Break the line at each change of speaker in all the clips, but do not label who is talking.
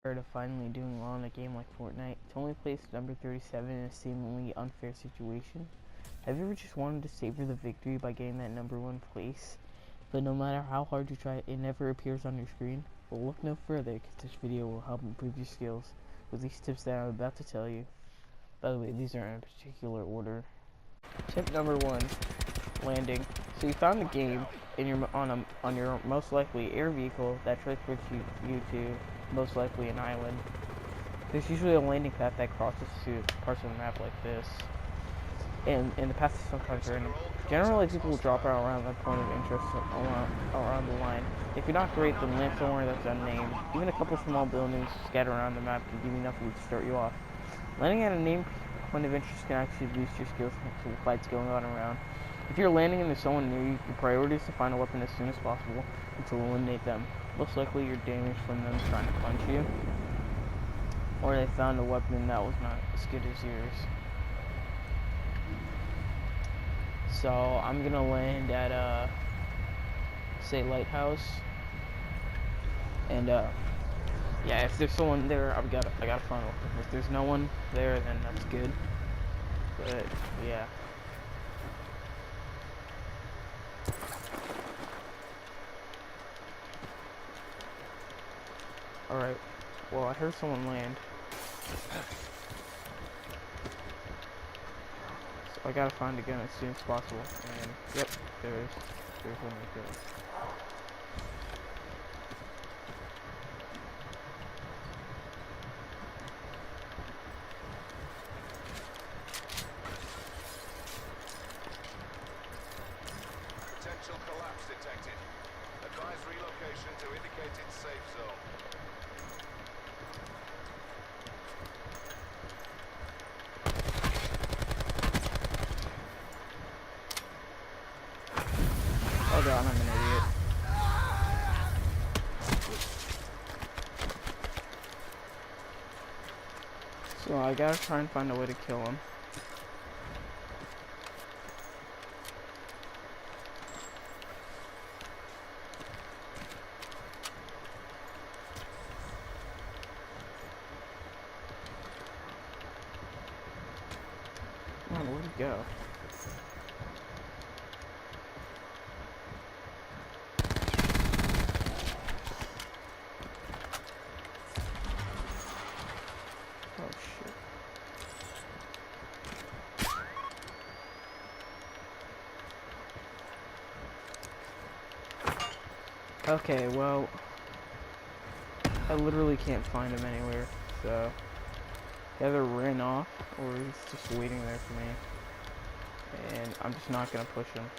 To finally doing well in a game like Fortnite. To only place number 37 in a seemingly unfair situation. Have you ever just wanted to savor the victory by getting that number 1 place? But no matter how hard you try, it never appears on your screen? Well, look no further, because this video will help improve your skills with these tips that I'm about to tell you. By the way, these are in a particular order. Tip number 1, landing. So you found a game in your on your most likely air vehicle that transports you to most likely an island. There's usually a landing path that crosses through parts of the map like this, and the path is sometimes random. Generally, people will drop out around the point of interest around the line. If you're not great, then land somewhere that's unnamed. Even a couple small buildings scattered around the map can give you enough loot to start you off. Landing at a named point of interest can actually boost your skills to the fights going on around. If you're landing and there's someone near you, your priority is to find a weapon as soon as possible and to eliminate them. Most likely you're damaged from them trying to punch you, or they found a weapon that was not as good as yours. So I'm gonna land at say lighthouse, and yeah, if there's someone there, I gotta find one. If there's no one there, then that's good. But yeah. Alright, well, I heard someone land. So I gotta find a gun as soon as possible. And, yep, there's one right there.
Potential collapse detected. Advise relocation to indicated safe zone.
Oh god, I'm an idiot. So I gotta try and find a way to kill him. Come on, where'd he go? Oh shit. Okay, well, I literally can't find him anywhere, so he either ran off or he's just waiting there for me, and I'm just not gonna push him.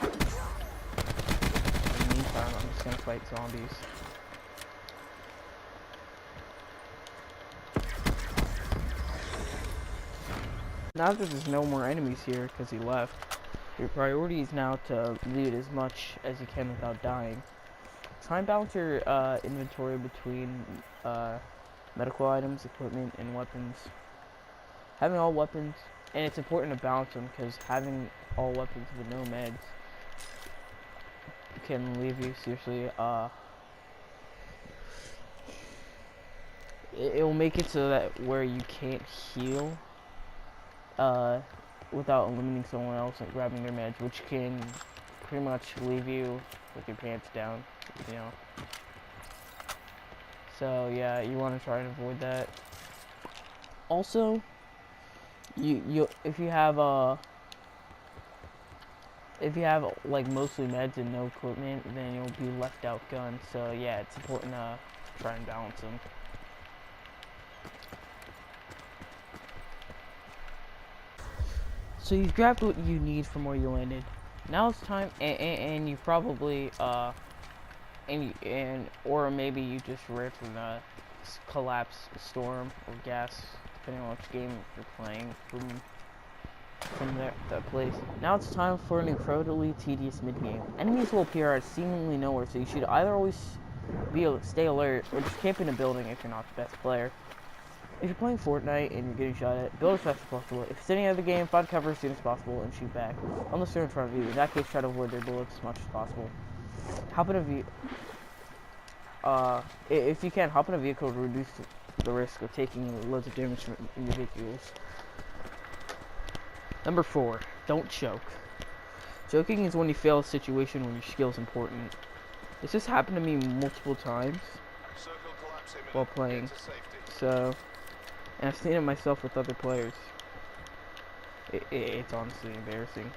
In the meantime, I'm just gonna fight zombies. Now that there's no more enemies here because he left, your priority is now to loot as much as you can without dying. Try and balance your inventory between medical items, equipment, and weapons. Having all weapons, and it's important to balance them because having all weapons with no meds can leave you seriously, it will make it so that where you can't heal without eliminating someone else and grabbing their meds, which can pretty much leave you with your pants down, you know. So yeah, you want to try and avoid that. Also, if you have like mostly meds and no equipment, then you'll be left outgunned. So yeah, it's important to try and balance them. So you've grabbed what you need from where you landed. Now it's time, and you probably or maybe you just ran from the collapse, storm, or gas, depending on which game you're playing from that place. Now it's time for an incredibly tedious mid-game. Enemies will appear out of seemingly nowhere, so you should either always stay alert or just camp in a building if you're not the best player. If you're playing Fortnite and you're getting shot at, build as fast as possible. If it's any other game, find cover as soon as possible and shoot back. Unless they're in front of you. In that case, try to avoid their bullets as much as possible. Hop in a vehicle. If you can, hop in a vehicle to reduce the risk of taking loads of damage from individuals. Number 4, don't choke. Choking is when you fail a situation when your skill is important. This has happened to me multiple times while playing. So, and I've seen it myself with other players. It's honestly embarrassing.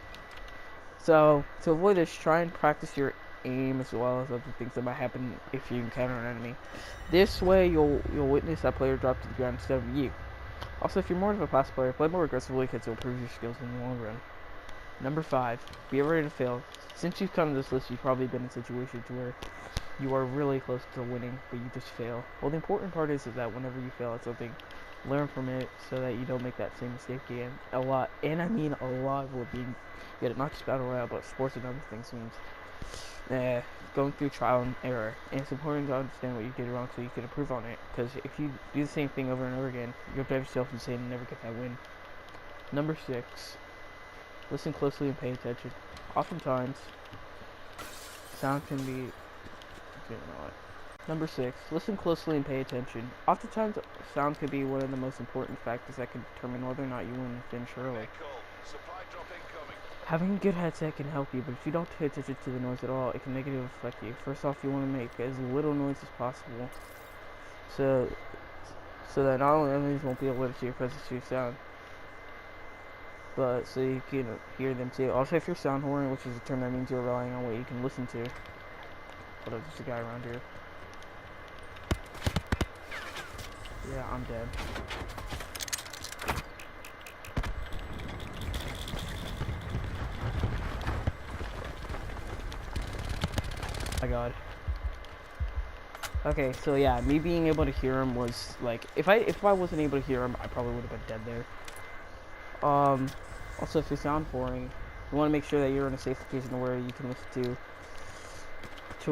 So, to avoid this, try and practice your aim as well as other things that might happen if you encounter an enemy. This way, you'll witness that player drop to the ground instead of you. Also, if you're more of a pass player, play more aggressively because it'll improve your skills in the long run. Number 5, be ready to fail. Since you've come to this list, you've probably been in situations where you are really close to winning, but you just fail. Well, the important part is that whenever you fail at something, learn from it so that you don't make that same mistake again. A lot will being good at not just Battle Royale, but sports and other things means going through trial and error. And it's important to understand what you did wrong so you can improve on it. Because if you do the same thing over and over again, you'll drive yourself insane and never get that win. Number 6, listen closely and pay attention. Oftentimes, sound can be... Number 6, listen closely and pay attention. Oftentimes, sound could be one of the most important factors that can determine whether or not you win and finish early. Having a good headset can help you, but if you don't pay attention to the noise at all, it can negatively affect you. First off, you want to make as little noise as possible, so that not only enemies won't be alerted to your presence to your sound, but so you can hear them too. Also, if you're sound whoring, which is a term that means you're relying on what you can listen to. Hold up, there's a guy around here. Yeah, I'm dead. My god. Okay, so yeah, me being able to hear him was like, if I wasn't able to hear him, I probably would have been dead there. Also, if you're sound whoring, you want to make sure that you're in a safe location where you can listen to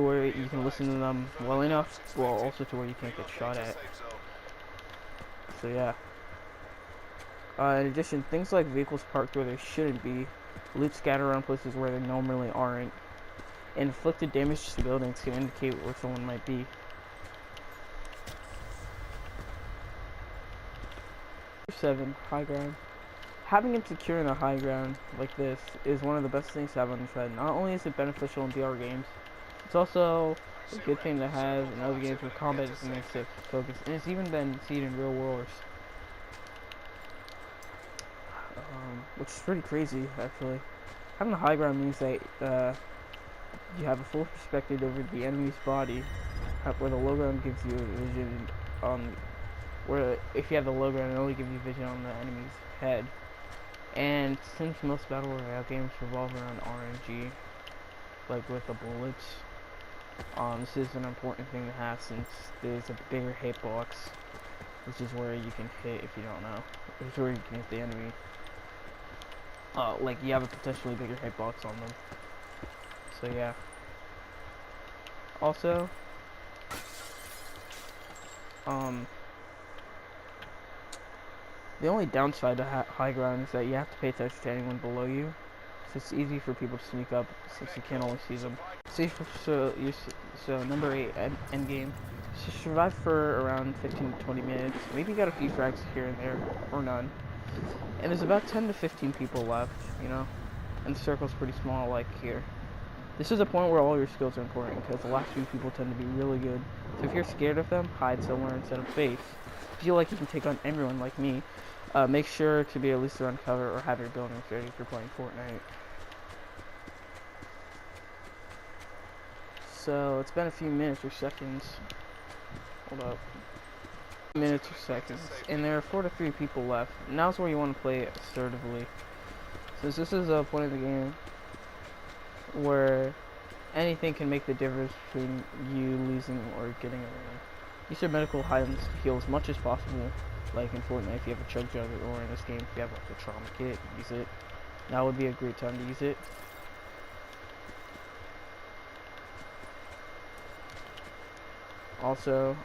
where you can listen to them well enough, well, also to where you can't get shot at. So yeah. In addition, things like vehicles parked where they shouldn't be, loot scattered around places where they normally aren't, and inflicted damage to buildings can indicate where someone might be. Number 7, high ground. Having him secure in a high ground like this is one of the best things to have on your side. Not only is it beneficial in VR games, it's also a good thing to have in other games where combat is the main focus, and it's even been seen in real wars. Which is pretty crazy, actually. Having a high ground means that you have a full perspective over the enemy's body, where the low ground gives you vision on, where if you have the low ground, it only gives you vision on the enemy's head. And since most Battle Royale games revolve around RNG, like with the bullets, this is an important thing to have since there's a bigger hitbox, which is where you can hit, if you don't know, which is where you can hit the enemy. Like you have a potentially bigger hitbox on them. So yeah. Also, the only downside to high ground is that you have to pay attention to anyone below you. So it's easy for people to sneak up since you can't always see them. So number 8, end game. So survive for around 15 to 20 minutes. Maybe you got a few frags here and there, or none. And there's about 10 to 15 people left, you know? And the circle's pretty small, like here. This is a point where all your skills are important, because the last few people tend to be really good. So if you're scared of them, hide somewhere instead of base. If you feel like you can take on everyone like me, make sure to be at least around cover or have your buildings ready if you're playing Fortnite. So it's been a few minutes or seconds. Hold up. Minutes or seconds. And there are 4 to 3 people left. Now's where you want to play assertively. Since this is a point of the game where anything can make the difference between you losing or getting a win. Use your medical items to heal as much as possible. Like in Fortnite, if you have a chug jug, or in this game, if you have like a trauma kit, use it. Now would be a great time to use it. Also,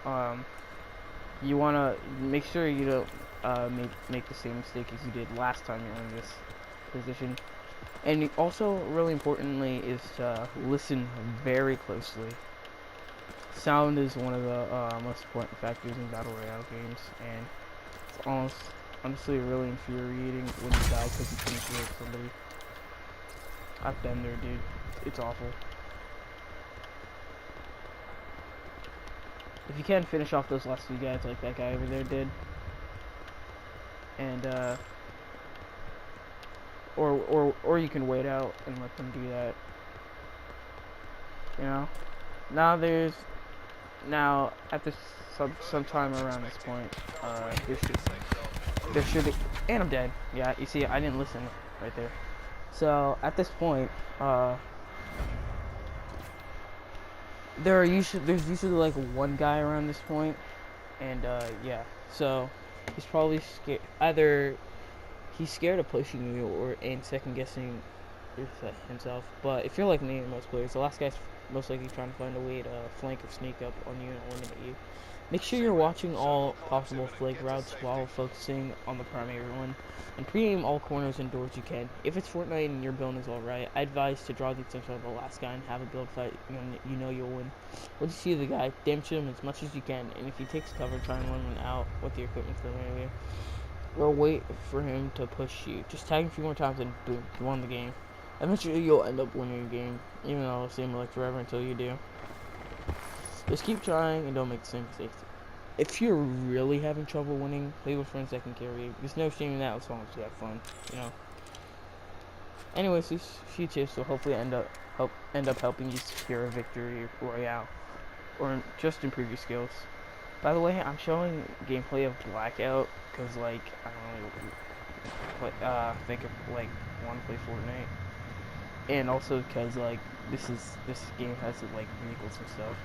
you wanna make sure you don't make the same mistake as you did last time you're in this position. And also, really importantly, is to listen very closely. Sound is one of the most important factors in battle royale games, and it's honestly really infuriating when you die because you couldn't hear somebody. I've been there, dude. It's awful. If you can finish off those last two guys like that guy over there did, and or you can wait out and let them do that. You know. Now at this sometime around this point, there should be, and I'm dead. Yeah, you see, I didn't listen right there. So at this point, there's usually like one guy around this point, and yeah, so he's probably scared. Either he's scared of pushing you, or and second guessing himself. But if you're like me and most players, the last guy's most likely trying to find a way to flank or sneak up on you and eliminate you. Make sure you're watching all possible flank routes while focusing on the primary one, and pre-aim all corners and doors you can. If it's Fortnite and your build is alright, I advise to draw the attention of the last guy and have a build fight you know you'll win. Once you see the guy, damage him as much as you can, and if he takes cover, try and run him out with the equipment from area. Or wait for him to push you. Just tag him a few more times and boom, you won the game. Eventually you'll end up winning the game, even though it'll seem like forever until you do. Just keep trying and don't make the same mistakes. If you're really having trouble winning, play with friends that can carry you. There's no shame in that as long as you have fun, you know. Anyways, these few tips will hopefully end up helping you secure a victory royale, or just improve your skills. By the way, I'm showing gameplay of Blackout because, like, I don't know, think of like want to play Fortnite, and also because like this game has like vehicles and stuff.